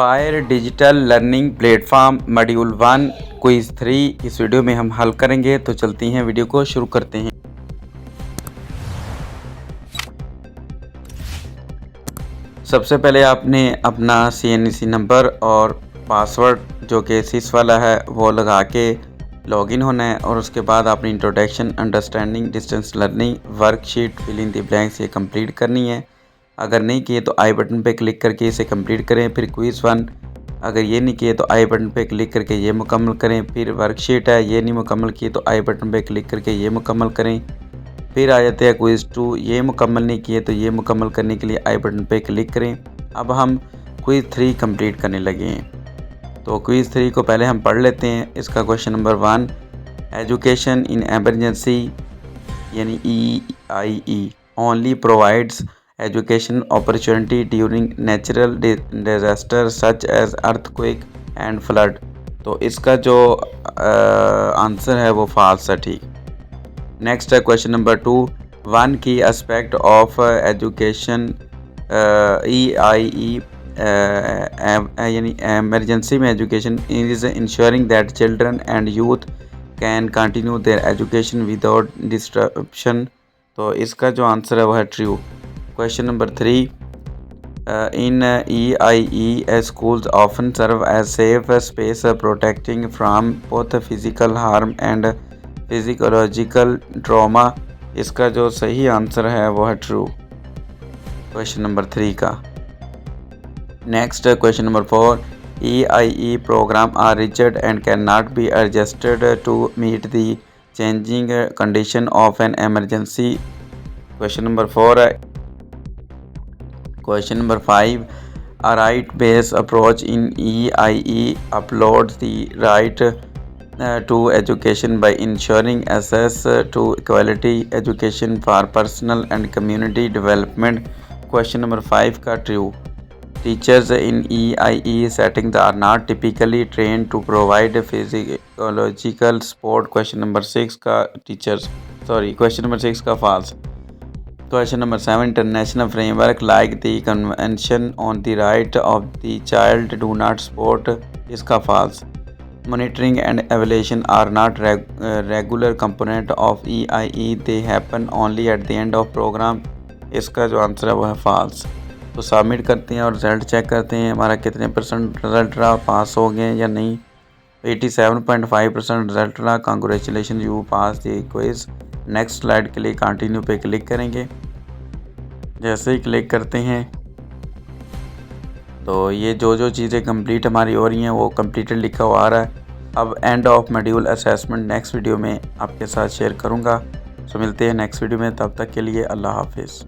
Fire digital learning platform module 1 quiz 3 इस video में हम हल करेंगे। तो चलती हैं, वीडियो को शुरू करते हैं। सबसे पहले आपने अपना CNC नंबर और पासवर्ड जो कि सिस वाला है वो लगा के लॉगिन होना है, और उसके बाद आपने introduction, understanding distance learning worksheet fill in the blanks ये कंप्लीट करनी है। अगर नहीं किए तो आई बटन पे क्लिक करके इसे कंप्लीट करें। फिर क्विज़ 1 अगर ये नहीं किए तो आई बटन पे क्लिक करके ये मुकम्मल करें। फिर वर्कशीट है, ये नहीं मुकम्मल किए तो आई बटन पे क्लिक करके ये मुकम्मल करें। फिर आ जाते हैं क्विज़ 2, ये मुकम्मल नहीं किए तो ये मुकम्मल करने के लिए आई बटन पे क्लिक करें। अब हम क्विज़ 3 कंप्लीट करने लगे हैं। तो क्विज़ 3 को पहले हम पढ़ लेते हैं। इसका question number 1, education in emergency यानी EIE only provides education opportunity during natural disaster such as earthquake and flood। तो इसका जो आंसर है वो फाल्स है, ठीक। नेक्स्ट है क्वेश्चन नंबर 2, वन की एस्पेक्ट ऑफ एजुकेशन EIE यानी एमरजेंसी में education is ensuring that children and youth can continue there education without disruption. तो इसका जो आंसर है वो है true. Question number 3, in EIE, schools often serve as safe space protecting from both physical harm and physiological trauma। इसका जो सही answer है वो है ट्रू, क्वेश्चन नंबर 3 का। Next question number 4, EIE program are rigid and cannot be adjusted to meet the changing condition of an emergency। Question number 4 है। Question number 5, a right-based approach in EIE uploads the right to education by ensuring access to quality education for personal and community development। Question number 5 का true। Teachers in EIE settings are not typically trained to provide physiological support। Question number 6 का Question number 6 का false। Question number 7, international framework like the Convention on the Right of the Child do not support। इसका false। Monitoring and evaluation are not regular component of EIE, they happen only at the end of program। इसका जो answer है वो है false। तो submit करते हैं और रिजल्ट चेक करते हैं हमारा कितने परसेंट रिजल्ट रहा, पास हो गए या नहीं। 87.5% रिजल्ट रहा। Congratulation, you pass the quiz. Next slide के लिए कंटिन्यू पे क्लिक करेंगे। जैसे ही क्लिक करते हैं तो ये जो चीज़ें कंप्लीट हमारी हो रही हैं वो कंप्लीटेड लिखा हुआ आ रहा है। अब end of module assessment next video में आपके साथ शेयर करूंगा। तो मिलते हैं नेक्स्ट वीडियो में, तब तक के लिए अल्लाह हाफिज़।